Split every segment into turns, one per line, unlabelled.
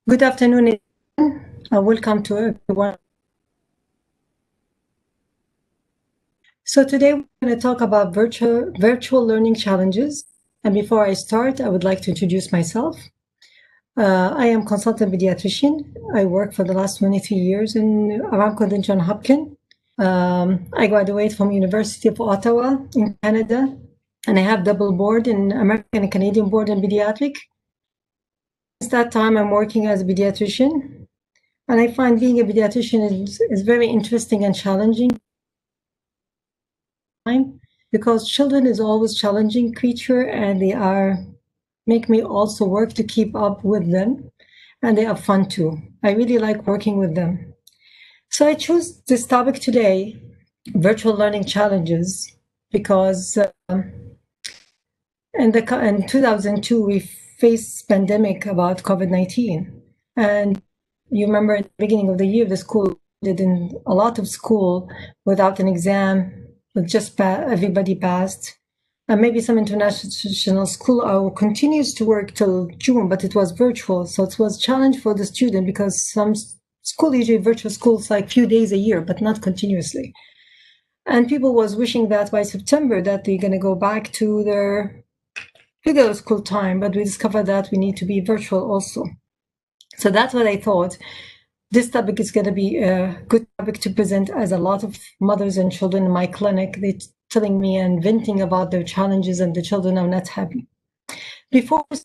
Good afternoon, everyone. Welcome to everyone. So today we're going to talk about virtual learning challenges. And before I start, I would like to introduce myself. I am consultant pediatrician. I work for the last 23 years in Aramco and John Hopkins. I graduated from University of Ottawa in Canada, and I have double board in American and Canadian board in pediatric. Since that time, I'm working as a pediatrician. And I find being a pediatrician is very interesting and challenging because children is always challenging creature and they make me also work to keep up with them, and they are fun too. I really like working with them. So I chose this topic today, virtual learning challenges, because in 2002 we faced pandemic about COVID-19, and you remember at the beginning of the year the school did in a lot of school without an exam, with just everybody passed. And maybe some international school continues to work till June, but it was virtual. So it was a challenge for the student because some school, usually virtual schools, like few days a year, but not continuously. And people was wishing that by September that they're going to go back to their regular school time, but we discovered that we need to be virtual also. So that's what I thought. This topic is going to be a good topic to present, as a lot of mothers and children in my clinic, they're telling me and venting about their challenges, and the children are not happy. Before I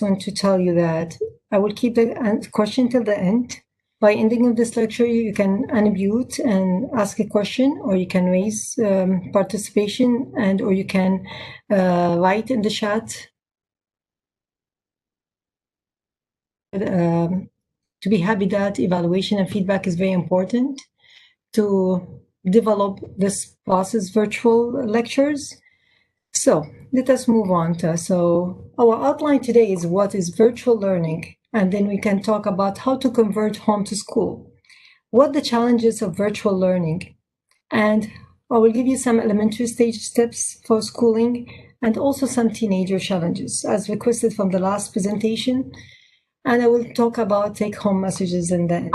want to tell you that I will keep the question till the end. By ending of this lecture, you can unmute and ask a question, or you can raise participation, or you can write in the chat. To be happy that evaluation and feedback is very important to develop this process virtual lectures. So let us move on so our outline today is what is virtual learning, and then we can talk about how to convert home to school, what the challenges of virtual learning, and I will give you some elementary stage steps for schooling and also some teenager challenges as requested from the last presentation. And I will talk about take-home messages in the end.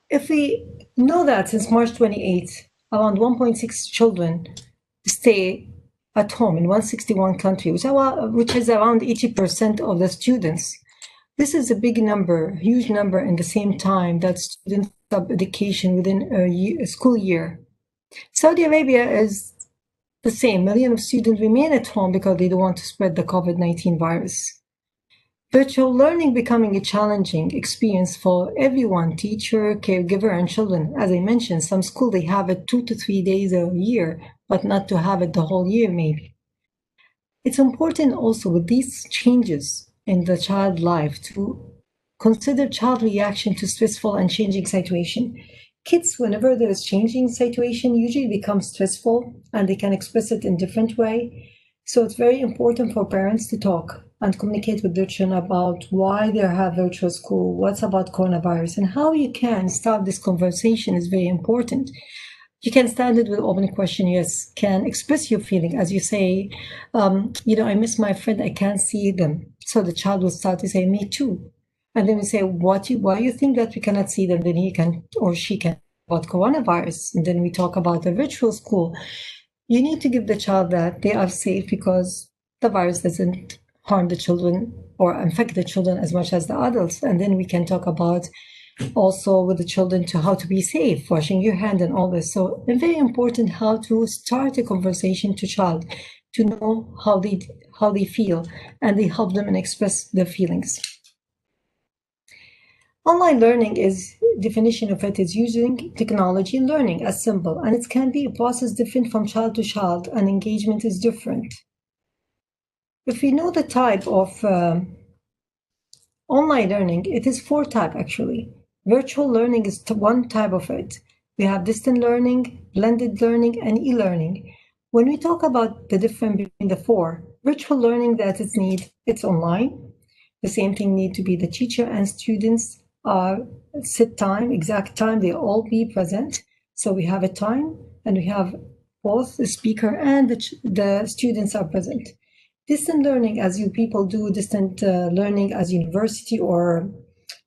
If we know that since March 28th, around 1.6 children stay at home in 161 countries, which is around 80% of the students. This is a big number, huge number, in the same time that students stop education within a school year. Saudi Arabia is the same. Millions of students remain at home because they don't want to spread the COVID-19 virus. Virtual learning becoming a challenging experience for everyone, teacher, caregiver, and children. As I mentioned, some school, they have it 2 to 3 days a year, but not to have it the whole year maybe. It's important also with these changes in the child life to consider child reaction to stressful and changing situation. Kids, whenever there is changing situation, usually become stressful and they can express it in different way. So it's very important for parents to talk and communicate with their children about why they have virtual school, what's about coronavirus, and how you can start this conversation is very important. You can start it with open question, yes, can express your feeling, as you say, I miss my friend, I can't see them. So the child will start to say, me too. And then we say, why you think that we cannot see them? Then he can or she can about coronavirus. And then we talk about the virtual school. You need to give the child that they are safe because the virus doesn't harm the children or infect the children as much as the adults. And then we can talk about also with the children to how to be safe, washing your hand and all this. So it's very important how to start a conversation to child to know how they feel, and they help them and express their feelings. Online learning is definition of it is using technology in learning as simple, and it can be a process different from child to child, and engagement is different. If we know the type of online learning, it is 4 types actually. Virtual learning is one type of it. We have distant learning, blended learning, and e-learning. When we talk about the difference between the 4, virtual learning that it's online. The same thing need to be the teacher and students are set time, exact time, they all be present. So we have a time and we have both the speaker and the students are present. Distant learning, as you people do distant learning as university or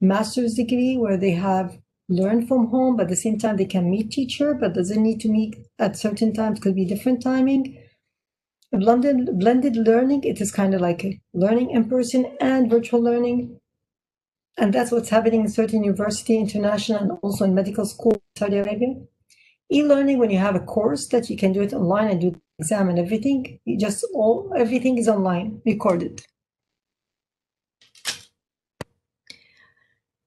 master's degree, where they have learned from home, but at the same time they can meet teacher, but doesn't need to meet at certain times, could be different timing. Blended learning, it is kind of like learning in person and virtual learning. And that's what's happening in certain university, international, and also in medical school in Saudi Arabia. E-learning, when you have a course that you can do it online and do the exam and everything, everything is online, recorded.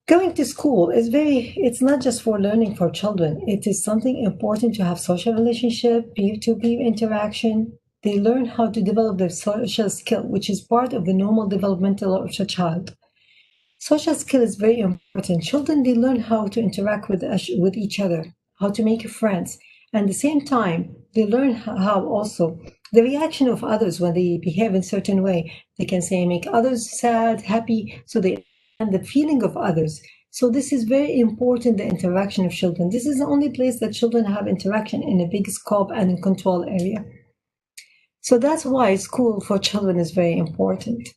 Going to school it's not just for learning for children. It is something important to have social relationship, peer-to-peer interaction. They learn how to develop their social skill, which is part of the normal developmental of a child. Social skill is very important. Children, they learn how to interact with each other, how to make friends. And at the same time, they learn how also the reaction of others when they behave in a certain way. They can say, make others sad, happy, so they and the feeling of others. So this is very important, the interaction of children. This is the only place that children have interaction in a big scope and in control area. So that's why school for children is very important.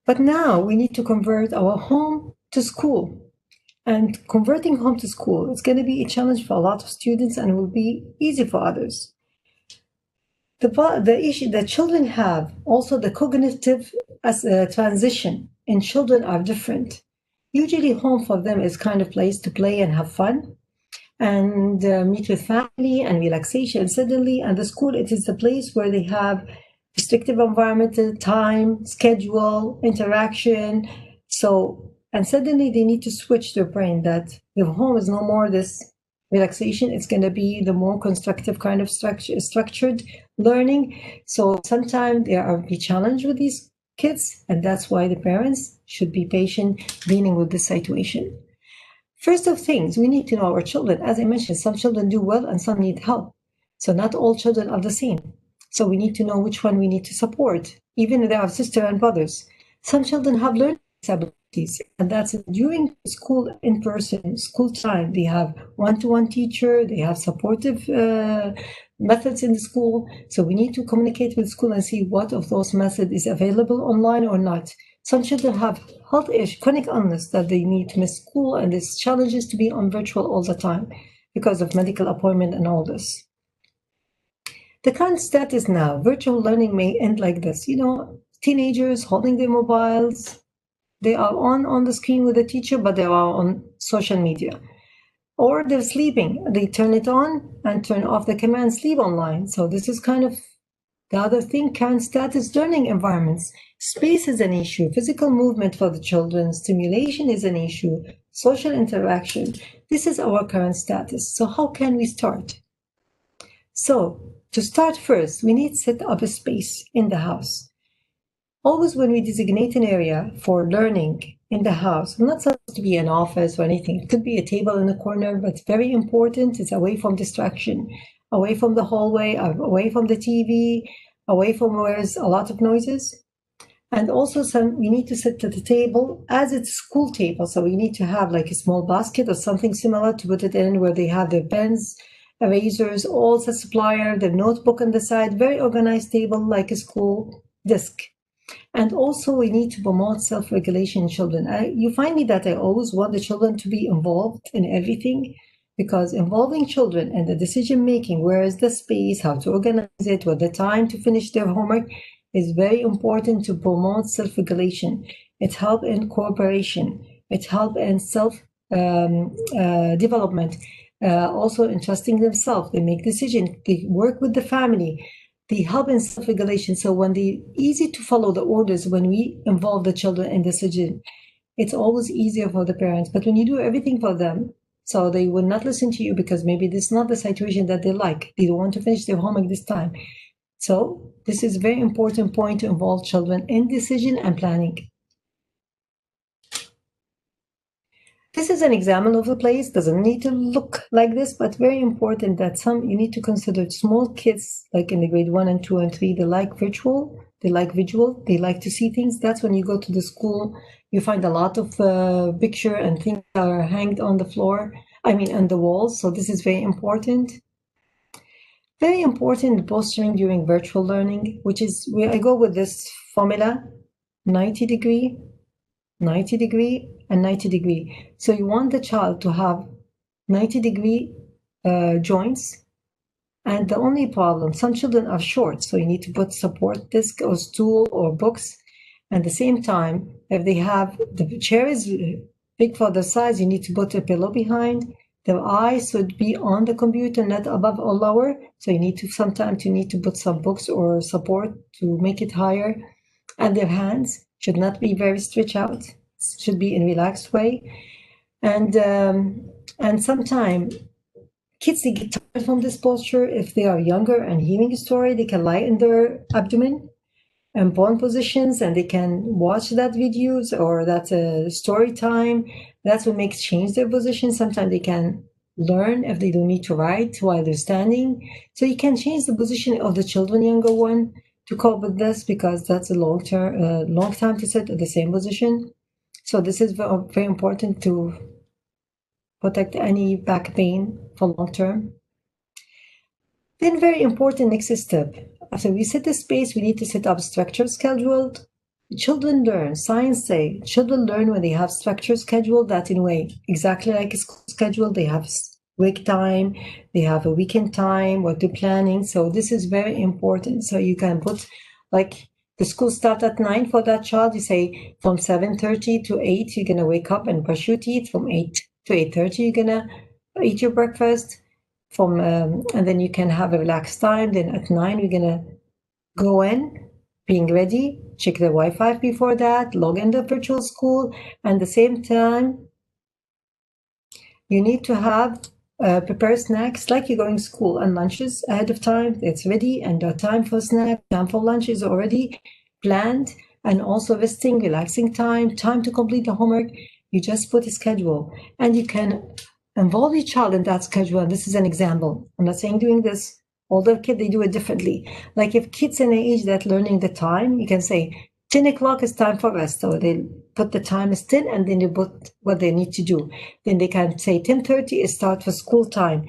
But now we need to convert our home to school. And converting home to school is going to be a challenge for a lot of students and will be easy for others. The issue that children have, also the cognitive transition in children are different. Usually home for them is kind of place to play and have fun and meet with family and relaxation. Suddenly, and the school, it is the place where they have restrictive environment, time, schedule, interaction. So, and suddenly they need to switch their brain that the home is no more this relaxation. It's going to be the more constructive kind of structured learning. So sometimes there are be challenged with these kids, and that's why the parents should be patient dealing with this situation. First of things, we need to know our children. As I mentioned, some children do well and some need help. So not all children are the same. So we need to know which one we need to support, even if they have sisters and brothers. Some children have learning disabilities, and that's during school in person, school time. They have one-to-one teacher, they have supportive methods in the school. So we need to communicate with school and see what of those methods is available online or not. Some children have health issue, chronic illness that they need to miss school, and there's challenges to be on virtual all the time because of medical appointment and all this. The current status now, virtual learning may end like this. Teenagers holding their mobiles, they are on the screen with the teacher, but they are on social media. Or they're sleeping. They turn it on and turn off the camera and sleep online. So this is kind of the other thing, current status learning environments. Space is an issue, physical movement for the children, stimulation is an issue, social interaction. This is our current status. So how can we start? So to start first, we need to set up a space in the house. Always when we designate an area for learning in the house, not supposed to be an office or anything. It could be a table in the corner, but very important, it's away from distraction, away from the hallway, away from the TV, away from where there's a lot of noises. And also we need to sit at the table as it's school table. So we need to have like a small basket or something similar to put it in where they have their pens, erasers, all the supplier, the notebook on the side, very organized table like a school desk. And also we need to promote self-regulation in children. You find me that I always want the children to be involved in everything, because involving children in the decision-making, where is the space, how to organize it, what the time to finish their homework, is very important to promote self-regulation. It helps in cooperation. It helps in self-development. Also in trusting themselves. They make decisions. They work with the family. They help in self-regulation. So when they easy to follow the orders, when we involve the children in decision, it's always easier for the parents. But when you do everything for them, so they will not listen to you because maybe this is not the situation that they like. They don't want to finish their homework this time. So this is a very important point to involve children in decision and planning. This is an example of a place. Doesn't need to look like this, but very important that you need to consider small kids, like in the grade 1 and 2 and 3, they like visual, they like to see things. That's when you go to the school, you find a lot of picture and things are hanged on the floor, on the walls. So this is very important. Very important posturing during virtual learning, which is where I go with this formula 90 degree, 90 degree, and 90 degree. So you want the child to have 90-degree joints. And the only problem, some children are short, so you need to put support disc or stool or books. At the same time, if they have the chair is big for the size, you need to put a pillow behind. Their eyes should be on the computer, not above or lower. So you need to sometimes put some books or support to make it higher. And their hands should not be very stretched out. It should be in a relaxed way. And sometimes kids, they get tired from this posture. If they are younger and hearing a story, they can lie in their abdomen and bone positions, and they can watch that videos or that story time. That's what makes change their position. Sometimes they can learn if they don't need to write while they're standing. So you can change the position of the children, younger one, to cope with this, because that's a long time to sit at the same position. So this is very important to protect any back pain for long term. Then very important next step. After we set the space, we need to set up structure scheduled. Children learn, science say, children learn when they have structure scheduled, that in a way, exactly like a school schedule, they have wake time, they have a weekend time, what they're planning. So this is very important. So you can put, like, the school start at 9 for that child. You say from 7:30 to 8, you're gonna wake up and brush your teeth. From 8 to 8:30, you're gonna eat your breakfast. And then you can have a relaxed time. Then at 9, we're gonna go in, being ready, check the Wi-Fi before that, log in the virtual school, and at the same time, you need to have prepare snacks like you're going to school, and lunches ahead of time. It's ready, and the time for snack, time for lunch is already planned, and also resting, relaxing time to complete the homework. You just put a schedule, and you can involve your child in that schedule. And this is an example. I'm not saying doing this. Older kids, they do it differently. Like if kids in an age that learning the time, you can say 10 o'clock is time for rest. So they put the time as 10, and then they put what they need to do. Then they can say 10:30 is start for school time.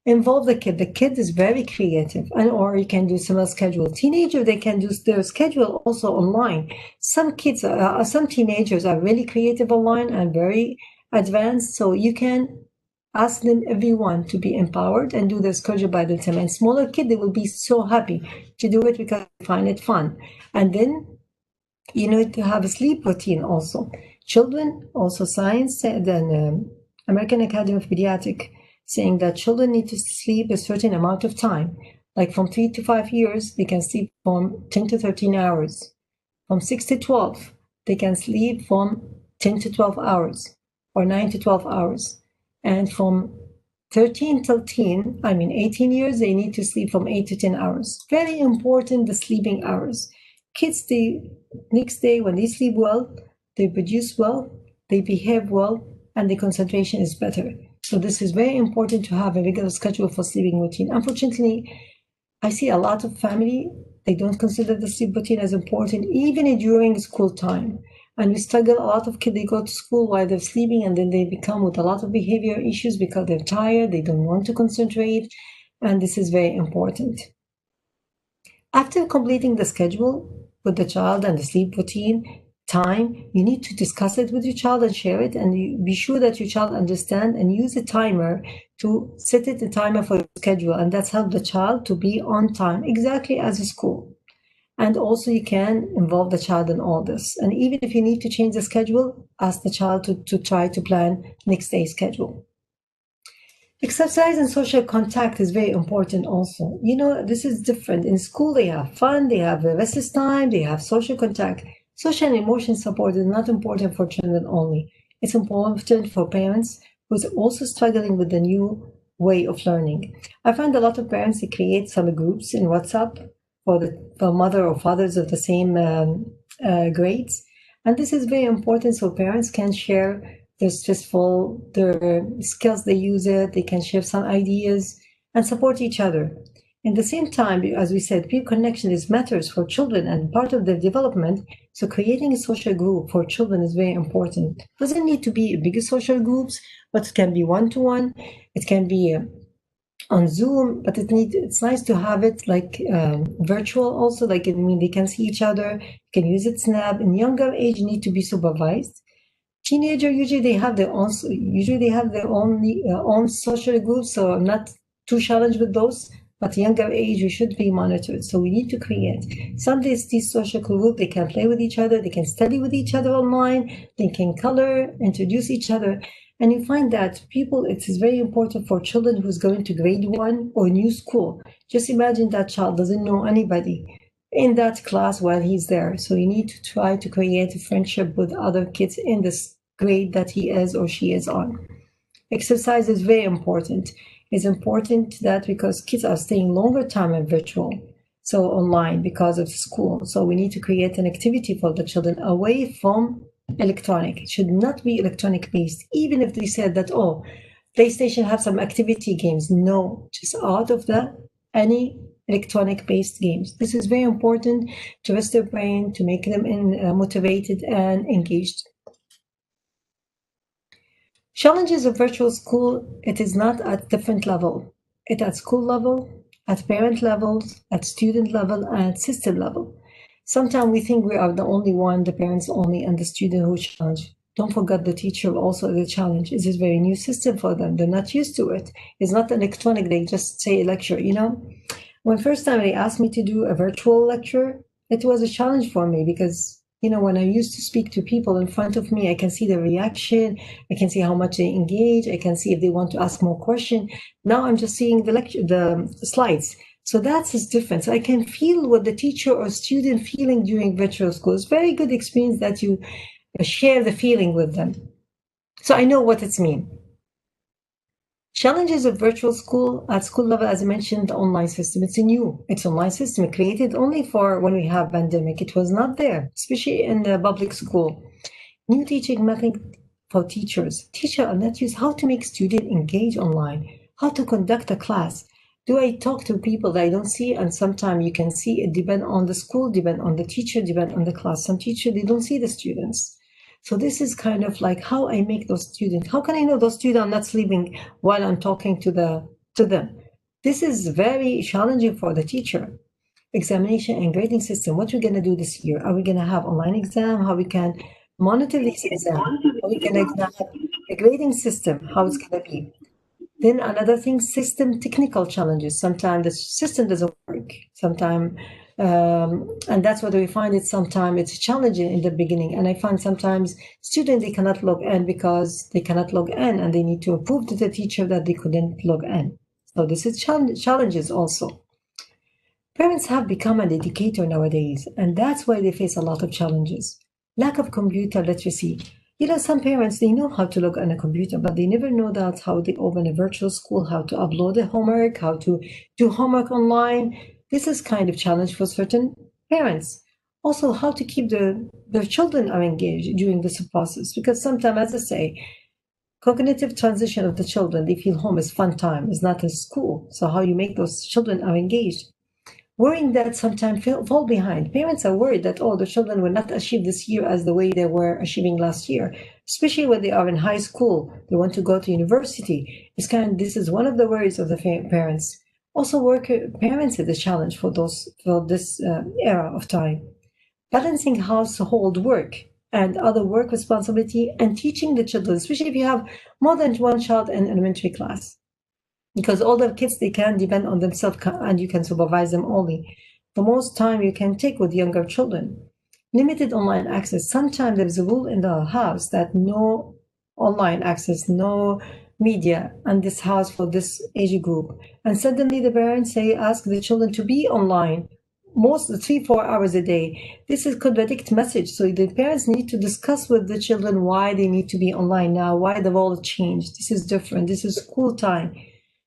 Involve the kid. The kid is very creative, or you can do similar schedule. Teenager, they can do their schedule also online. Some teenagers are really creative online and very advanced. So you can ask them, everyone, to be empowered and do their schedule by themselves. And smaller kids, they will be so happy to do it because they find it fun. And then you need to have a sleep routine also. Children, also science, then American Academy of Pediatrics saying that children need to sleep a certain amount of time. Like from 3 to 5 years, they can sleep from 10 to 13 hours. From 6 to 12, they can sleep from 10 to 12 hours or 9 to 12 hours. And from 13 till 18 years, they need to sleep from 8 to 10 hours. Very important, the sleeping hours. Kids, the next day, when they sleep well, they produce well, they behave well, and the concentration is better. So this is very important to have a regular schedule for sleeping routine. Unfortunately, I see a lot of family, they don't consider the sleep routine as important, even during school time. And we struggle, a lot of kids, they go to school while they're sleeping, and then they become with a lot of behavior issues because they're tired, they don't want to concentrate, and this is very important. After completing the schedule with the child and the sleep routine time, you need to discuss it with your child and share it, and you be sure that your child understand and use a timer to set it a timer for your schedule, and that's help the child to be on time exactly as a school. And also you can involve the child in all this. And even if you need to change the schedule, ask the child to try to plan next day's schedule. Exercise and social contact is very important also. This is different. In school, they have fun, they have recess time, they have social contact. Social and emotion support is not important for children only. It's important for parents who's also struggling with the new way of learning. I find a lot of parents, they create some groups in WhatsApp for mother or fathers of the same grades. And this is very important so parents can share their skills, they use it, they can share some ideas and support each other. In the same time, as we said, peer connection matters for children and part of their development. So creating a social group for children is very important. It doesn't need to be bigger social groups, but it can be one-to-one. It can be on Zoom, but it's nice to have it like virtual also. Like, I mean, they can see each other, can use it Snap. In younger age, need to be supervised. Teenager usually they have their own social groups, so I'm not too challenged with those. But younger age, we should be monitored. So we need to create some days these social group. They can play with each other, they can study with each other online, they can color, introduce each other. And you find that people, it is very important for children who's going to grade one or new school. Just imagine that child doesn't know anybody in that class while he's there. So you need to try to create a friendship with other kids in this grade that he is or she is on. Exercise is very important. It's important that because kids are staying longer time in virtual, so online because of school. So we need to create an activity for the children away from electronic. It should not be electronic based, even if they said that, oh, PlayStation have some activity games. No, just out of that, any electronic based games. This is very important to rest their brain, to make them motivated and engaged. Challenges of virtual school, it is not at different level. It's at school level, at parent levels, at student level, and at system level. Sometimes we think we are the only one, the parents only, and the student who challenge. Don't forget the teacher also the challenge. It's a very new system for them. They're not used to it. It's not electronic, they just say a lecture, you know? When first time they asked me to do a virtual lecture, it was a challenge for me because when I used to speak to people in front of me, I can see the reaction, I can see how much they engage, I can see if they want to ask more questions. Now I'm just seeing the slides. So that's his difference. I can feel what the teacher or student feeling during virtual school. It's very good experience that you share the feeling with them. So I know what it's mean. Challenges of virtual school at school level, as I mentioned, the online system. It's online system created only for when we have pandemic. It was not there, especially in the public school. New teaching method for teachers. Teacher are not used how to make student engage online, how to conduct a class. Do I talk to people that I don't see? And sometimes you can see it depend on the school, depend on the teacher, depend on the class. Some teacher, they don't see the students. So this is kind of like how I make those students. How can I know those students are not sleeping while I'm talking to them? This is very challenging for the teacher. Examination and grading system. What we're gonna do this year? Are we gonna have online exam? How we can monitor this exam? How we gonna have a grading system? How it's gonna be? Then another thing, system technical challenges. Sometimes the system doesn't work. Sometimes, and that's what we find it. Sometimes it's challenging in the beginning. And I find sometimes students, they cannot log in because they cannot log in and they need to prove to the teacher that they couldn't log in. So this is challenges also. Parents have become an educator nowadays, and that's why they face a lot of challenges. Lack of computer literacy. Some parents, they know how to log on a computer, but they never know that how they open a virtual school, how to upload the homework, how to do homework online. This is kind of challenge for certain parents. Also, how to keep their children are engaged during this process, because sometimes, as I say, cognitive transition of the children, they feel home is fun time, is not a school. So how you make those children are engaged? Worrying that sometimes fall behind. Parents are worried that, the children will not achieve this year as the way they were achieving last year, especially when they are in high school. They want to go to university. This is one of the worries of the parents. Also, parents is a challenge for this era of time. Balancing household work and other work responsibility and teaching the children, especially if you have more than one child in elementary class, because older kids, they can depend on themselves and you can supervise them only. The most time you can take with younger children. Limited online access. Sometimes there's a rule in the house that no online access, no media in this house for this age group. And suddenly the parents ask the children to be online most 3-4 hours a day. This is contradict message. So the parents need to discuss with the children why they need to be online now, why the world changed. This is different. This is school time.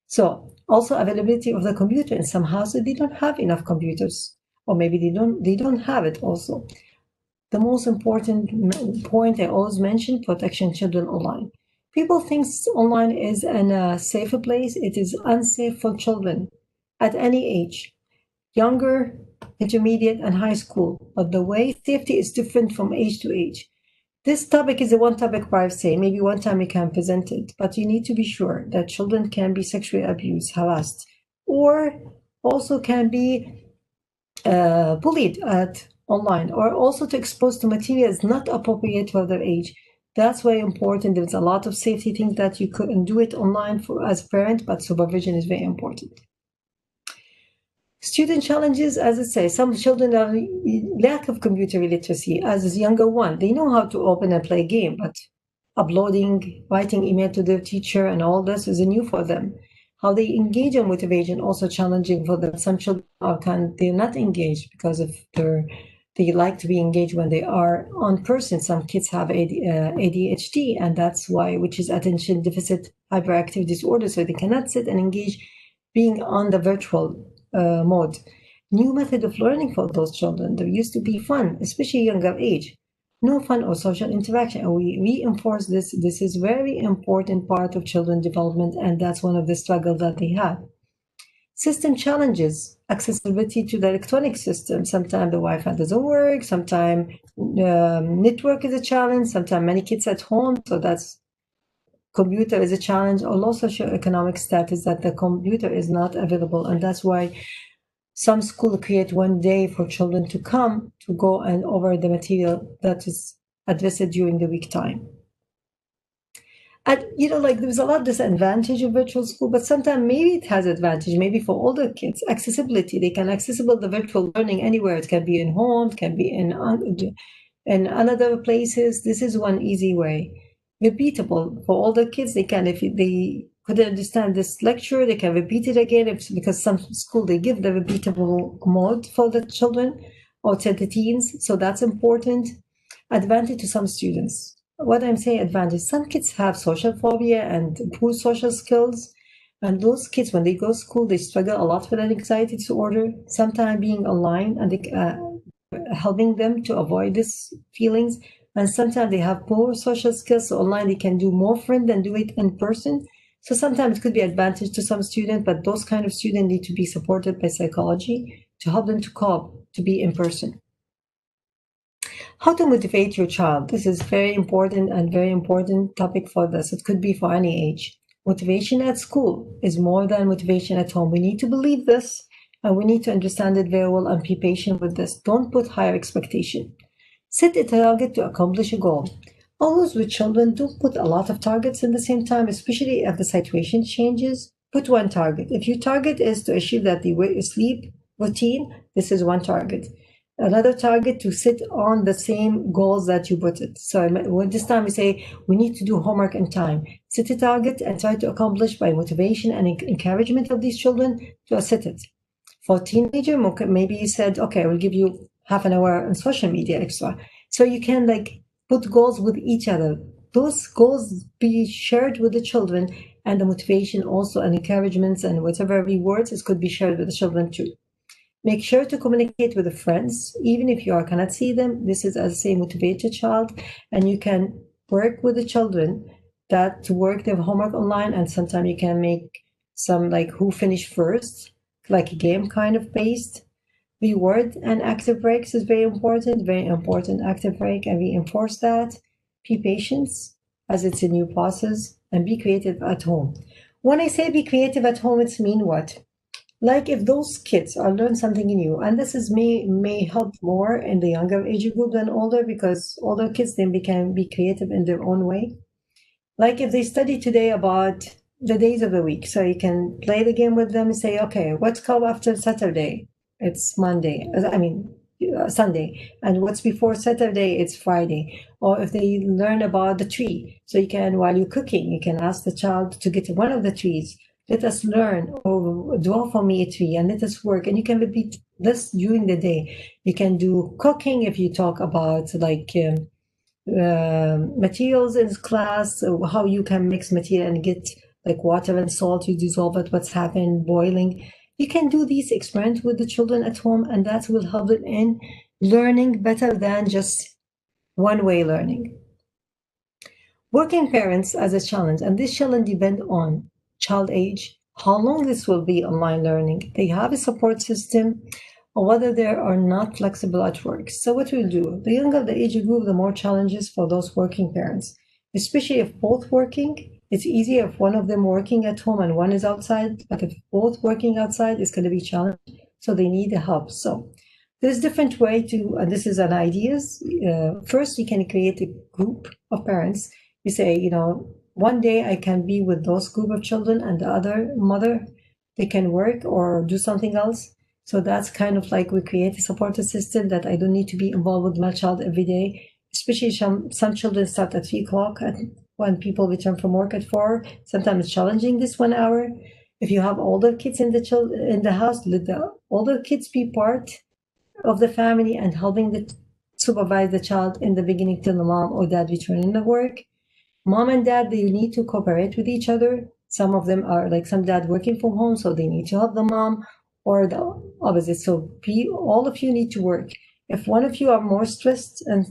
So also availability of the computer. In some houses, they don't have enough computers, or maybe they don't have it also. The most important point I always mention, protection children online. People think online is a safer place. It is unsafe for children at any age, younger, intermediate, and high school. But the way safety is different from age to age. This topic is a one topic per se. Maybe one time you can present it, but you need to be sure that children can be sexually abused, harassed, or also can be bullied at online, or also to expose to materials not appropriate for their age. That's very important. There's a lot of safety things that you couldn't do it online for as a parent, but supervision is very important. Student challenges, as I say, some children are lack of computer literacy. As a younger one, they know how to open and play a game, but uploading, writing email to their teacher, and all this is new for them. How they engage in motivation also challenging for them. Some children they're not engaged because of they like to be engaged when they are on person. Some kids have ADHD, and that's why, which is attention deficit hyperactive disorder. So they cannot sit and engage being on the virtual mode. New method of learning for those children. There used to be fun, especially younger age. No fun or social interaction. And we reinforce this. This is very important part of children development, and that's one of the struggles that they have. System challenges, accessibility to the electronic system. Sometimes the Wi-Fi doesn't work. Sometimes network is a challenge. Sometimes many kids at home, so that's computer is a challenge, or low socioeconomic status that the computer is not available, and that's why some schools create one day for children to come to go and over the material that is addressed during the week time. And there's a lot of disadvantage of virtual school, but sometimes maybe it has advantage. Maybe for older kids, accessibility, they can accessible the virtual learning anywhere. It can be in home, it can be in other places. This is one easy way. Repeatable for older kids, they can, if they couldn't understand this lecture, they can repeat it again. Because some school they give the repeatable mode for the children or to the teens, so that's important. Advantage to some students. What I'm saying advantage, some kids have social phobia and poor social skills, and those kids when they go to school they struggle a lot with an anxiety disorder. Sometimes being online and helping them to avoid these feelings, and sometimes they have poor social skills, so online they can do more friends than do it in person. So sometimes it could be advantage to some students, but those kind of students need to be supported by psychology to help them to cope, to be in person. How to motivate your child. This is very important and very important topic for this. It could be for any age. Motivation at school is more than motivation at home. We need to believe this, and we need to understand it very well and be patient with this. Don't put higher expectation. Set a target to accomplish a goal. Always with children, don't put a lot of targets at the same time, especially if the situation changes. Put one target. If your target is to achieve that the sleep routine, this is one target. Another target to sit on the same goals that you put it. So this time we say we need to do homework in time. Set a target and try to accomplish by motivation and encouragement of these children to set it. For teenager, maybe you said, okay, I will give you half an hour on social media extra. So you can put goals with each other. Those goals be shared with the children, and the motivation also and encouragements and whatever rewards it could be shared with the children too. Make sure to communicate with the friends, even if you cannot see them. This is, as I say, motivate your child, and you can work with the children to work their homework online, and sometimes you can make some who finished first, like a game kind of based. Reward and active breaks is very important active break, and we enforce that. Be patient as it's a new process, and be creative at home. When I say be creative at home, it's mean what? If those kids are learn something new, and this is may help more in the younger age group than older, because older kids then can be creative in their own way. If they study today about the days of the week, so you can play the game with them and say, okay, what's come after Saturday? It's Monday. Sunday, and what's before Saturday, it's Friday. Or if they learn about the tree, so you can, while you're cooking, you can ask the child to get one of the trees. Let us learn, or draw for me a tree, and let us work. And you can repeat this during the day. You can do cooking if you talk about materials in class, how you can mix material and get water and salt, you dissolve it, what's happened, boiling. You can do these experiments with the children at home, and that will help them in learning better than just one-way learning. Working parents as a challenge, and this challenge depends on child age, how long this will be online learning. They have a support system, or whether they are not flexible at work. So what we'll do, the younger the age group, the more challenges for those working parents, especially if both working. It's easier if one of them working at home and one is outside, but if both working outside, it's going to be challenging. So they need the help. So there's different way to, and this is an ideas. First, you can create a group of parents. You say, one day I can be with those group of children and the other mother, they can work or do something else. So that's kind of like we create a supportive system that I don't need to be involved with my child every day, especially some children start at 3 o'clock when people return from work at 4. Sometimes it's challenging this 1 hour. If you have older kids in the house, let the older kids be part of the family and helping supervise the child in the beginning till the mom or dad returning to work. Mom and dad, they need to cooperate with each other. Some of them are like some dad working from home, so they need to help the mom, or the opposite. So all of you need to work. If one of you are more stressed and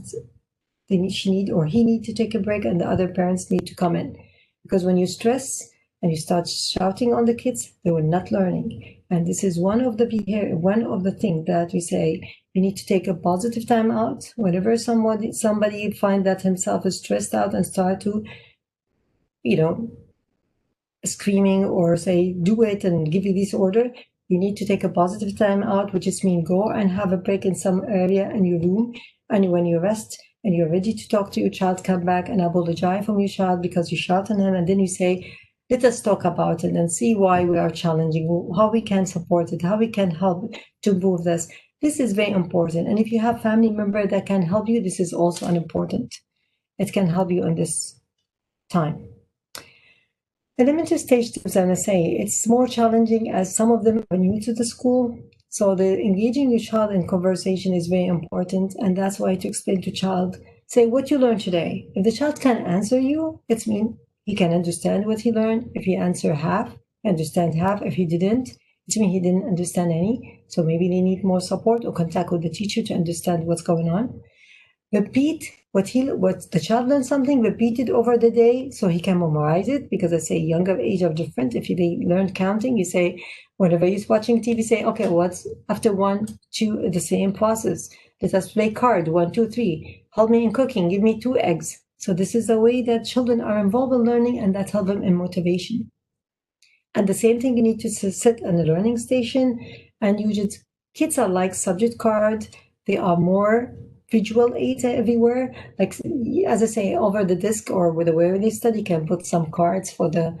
she need or he need to take a break, and the other parents need to come in, because when you stress and you start shouting on the kids, they were not learning. And this is one of the things that we say you need to take a positive time out whenever somebody find that himself is stressed out and start to, screaming or say do it and give you this order. You need to take a positive time out, which is mean go and have a break in some area in your room, and when you rest and you're ready to talk to your child, come back and apologize from your child because you shout on him, and then you say, let us talk about it and see why we are challenging, how we can support it, how we can help to move this. This is very important. And if you have family member that can help you, this is also an important. It can help you in this time. Elementary stage tips, I'm going to say, it's more challenging as some of them are new to the school. So the engaging your child in conversation is very important. And that's why to explain to child, say what you learned today. If the child can answer you, it means he can understand what he learned. If he answer half, he understand half. If he didn't, it means he didn't understand any. So maybe they need more support or contact with the teacher to understand what's going on. Repeat what the child learned something, repeat it over the day so he can memorize it, because I say younger age of different. If they learn counting, you say, whenever he's watching TV, say, okay, what's after 1, 2, the same process. Let us play card, 1, 2, 3. Help me in cooking, give me 2 eggs. So this is the way that children are involved in learning, and that helps them in motivation. And the same thing, you need to sit on a learning station and use it. Kids are like subject card. They are more visual aids everywhere. Like, as I say, over the desk or wherever they study, you can put some cards for the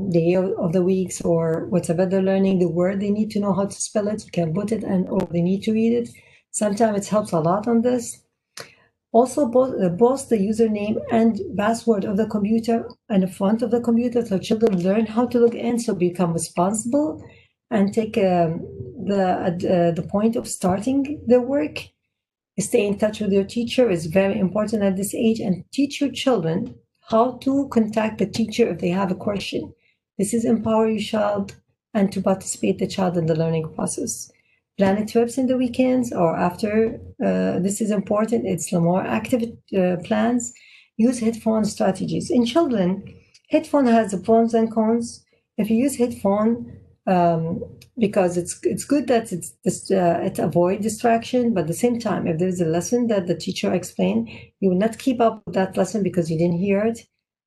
day of the weeks or whatever they're learning, the word they need to know how to spell it. You can put it or they need to read it. Sometimes it helps a lot on this. Also, both the username and password of the computer and the front of the computer, so children learn how to log in, so become responsible and take the point of starting their work. Stay in touch with your teacher is very important at this age, and teach your children how to contact the teacher if they have a question. This is empower your child and to participate the child in the learning process. Plan trips in the weekends or after. This is important. It's the more active plans. Use headphone strategies. In children, headphone has the pros and cons. If you use headphone, because it's good that it avoid distraction, but at the same time, if there's a lesson that the teacher explained, you will not keep up with that lesson because you didn't hear it.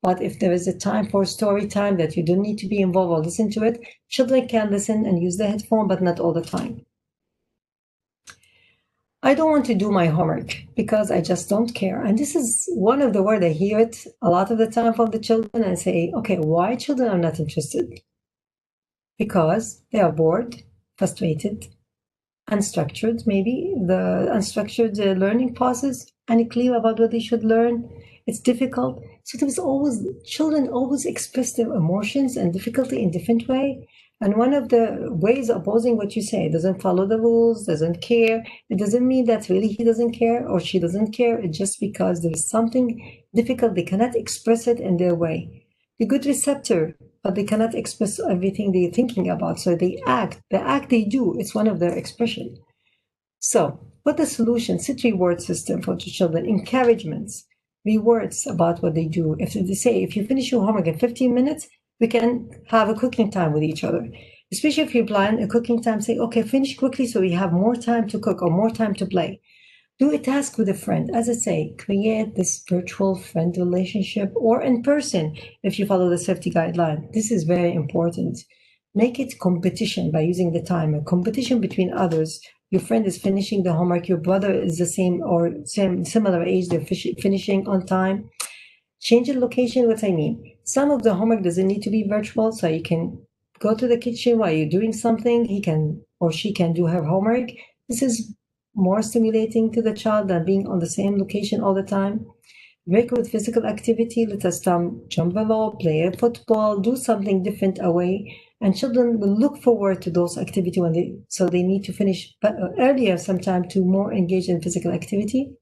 But if there is a time for story time that you don't need to be involved or listen to it, children can listen and use the headphone, but not all the time. I don't want to do my homework because I just don't care. And this is one of the words I hear it a lot of the time from the children, and say, okay, why children are not interested? Because they are bored, frustrated, unstructured, maybe the unstructured learning process, unclear about what they should learn. It's difficult. So children always express their emotions and difficulty in different way. And one of the ways opposing what you say, doesn't follow the rules, doesn't care. It doesn't mean that really he doesn't care or she doesn't care. It's just because there is something difficult. They cannot express it in their way. The good receptor, but they cannot express everything they're thinking about. So they act. The act they do, it's one of their expression. So what the solution? Set reward system for the children. Encouragements, rewards about what they do. If they say, if you finish your homework in 15 minutes, we can have a cooking time with each other. Especially if you plan a cooking time, say, okay, finish quickly so we have more time to cook or more time to play. Do a task with a friend. As I say, create this virtual friend relationship or in person if you follow the safety guideline. This is very important. Make it competition by using the timer. Competition between others. Your friend is finishing the homework. Your brother is the same or similar age. They're finishing on time. Change the location, what I mean. Some of the homework doesn't need to be virtual, so you can go to the kitchen while you're doing something. He can or she can do her homework. This is more stimulating to the child than being on the same location all the time. Break with physical activity. Let us jump rope, play a football, do something different away. And children will look forward to those activities so they need to finish earlier sometime to more engage in physical activity.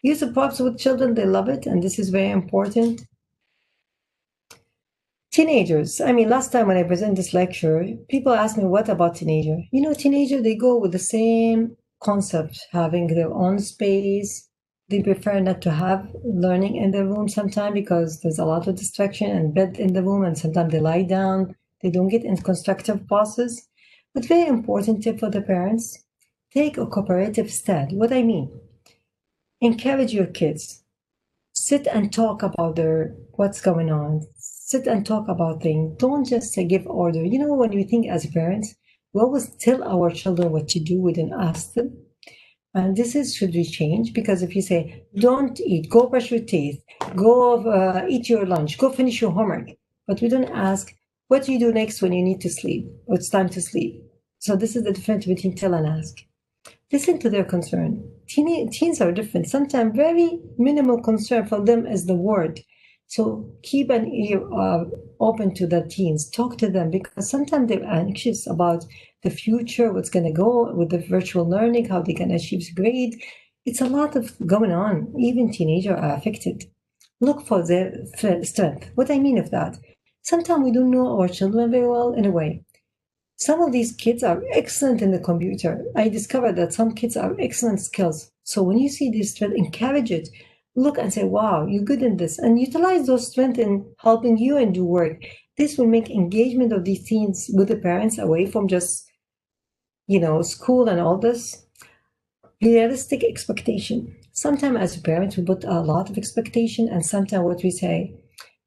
Use the props with children, they love it, and this is very important. Teenagers. I mean, last time when I presented this lecture, people asked me, what about teenager? Teenager, they go with the same concept, having their own space. They prefer not to have learning in the room sometimes because there's a lot of distraction and bed in the room, and sometimes they lie down. They don't get in constructive pauses. But very important tip for the parents, take a cooperative stand. What I mean, encourage your kids. Sit and talk about what's going on. Sit and talk about things. Don't just give order. When we think as parents, we always tell our children what to do. We don't ask them. And should we change? Because if you say, don't eat, go brush your teeth, go eat your lunch, go finish your homework. But we don't ask, what do you do next when you need to sleep? Or it's time to sleep. So this is the difference between tell and ask. Listen to their concern. Teens are different. Sometimes very minimal concern for them is the word. So keep an ear open to the teens. Talk to them because sometimes they're anxious about the future, what's going to go with the virtual learning, how they can achieve grade. It's a lot of going on. Even teenagers are affected. Look for their strength. What I mean of that, sometimes we don't know our children very well in a way. Some of these kids are excellent in the computer. I discovered that some kids are excellent skills. So when you see this strength, encourage it. Look and say, wow, you're good in this. And utilize those strengths in helping you and do work. This will make engagement of these teens with the parents away from just, school and all this. Realistic expectation. Sometimes as parents, we put a lot of expectation, and sometimes what we say,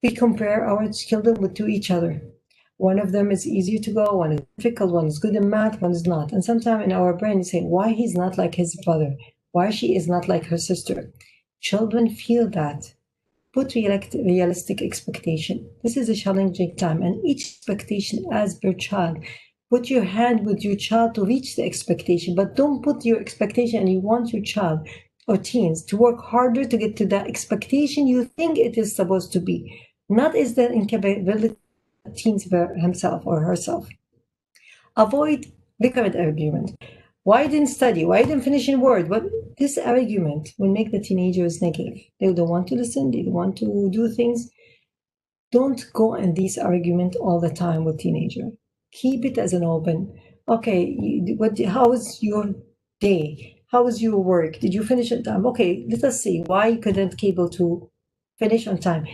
we compare our children to each other. One of them is easier to go, one is difficult, one is good in math, one is not. And sometimes in our brain, you say, why he's not like his brother? Why she is not like her sister? Children feel that. Put realistic expectation. This is a challenging time, and each expectation as per child. Put your hand with your child to reach the expectation, but don't put your expectation and you want your child or teens to work harder to get to that expectation you think it is supposed to be. Not is the incapability teens himself or herself. Avoid recurrent argument. Why didn't study? Why didn't finish in word? But this argument will make the teenagers negative. They don't want to listen. They don't want to do things. Don't go in these argument all the time with teenager. Keep it as an open. Okay, how was your day? How was your work? Did you finish on time? Okay, let us see why you couldn't able to finish on time.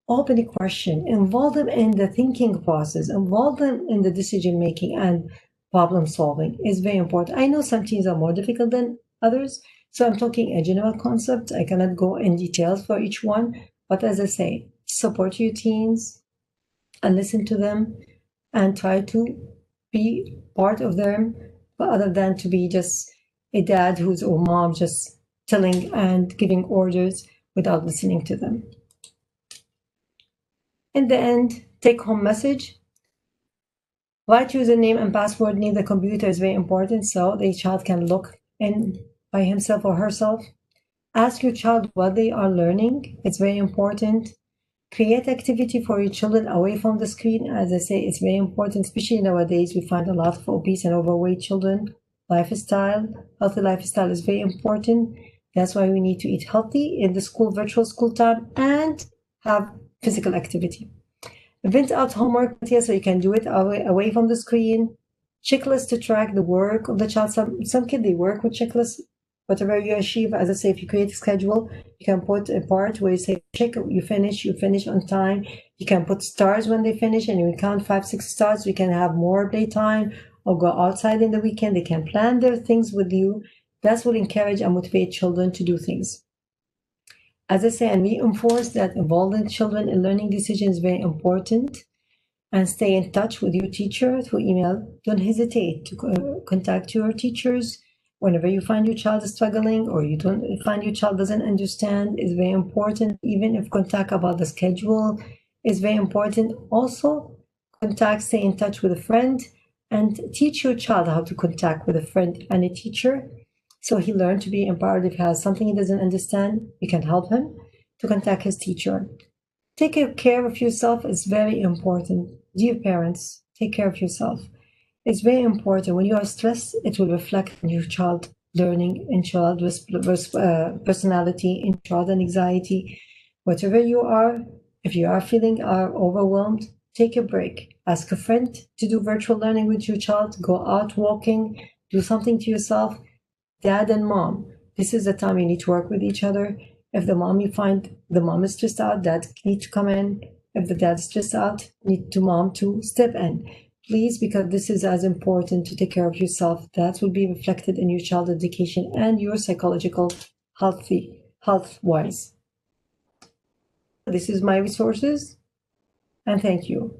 Open a question, involve them in the thinking process, involve them in the decision making and problem solving is very important. I know some teens are more difficult than others, so I'm talking a general concept. I cannot go in details for each one, but as I say, support your teens and listen to them and try to be part of them, but other than to be just a dad or mom just telling and giving orders without listening to them. In the end, take home message. Write username and password near the computer is very important so the child can look in by himself or herself. Ask your child what they are learning. It's very important. Create activity for your children away from the screen. As I say, it's very important, especially nowadays. We find a lot of obese and overweight children. Healthy lifestyle is very important. That's why we need to eat healthy in the virtual school time, and have physical activity. Print out homework material so you can do it away from the screen. Checklist to track the work of the child. Some kids, they work with checklists whatever you achieve. As I say, if you create a schedule, you can put a part where you say, check, you finish on time. You can put stars when they finish, and you count 5, 6 stars. You can have more playtime or go outside in the weekend. They can plan their things with you. That will encourage and motivate children to do things. As I say, and reinforce that involving children in learning decisions is very important. And stay in touch with your teacher through email. Don't hesitate to contact your teachers whenever you find your child is struggling or you don't find your child doesn't understand. Is very important. Even if contact about the schedule is very important. Also, stay in touch with a friend and teach your child how to contact with a friend and a teacher, so he learned to be empowered. If he has something he doesn't understand, you can help him to contact his teacher. Take care of yourself is very important. Dear parents, take care of yourself. It's very important. When you are stressed, it will reflect in your child learning, in child personality, in child anxiety. Whatever you are, if you are feeling overwhelmed, take a break. Ask a friend to do virtual learning with your child. Go out walking. Do something to yourself. Dad and mom, this is the time you need to work with each other. If you find the mom is stressed out, dad needs to come in. If the dad is stressed out, need to mom to step in. Please, because this is as important to take care of yourself. That will be reflected in your child education and your psychological health-wise. This is my resources, and thank you.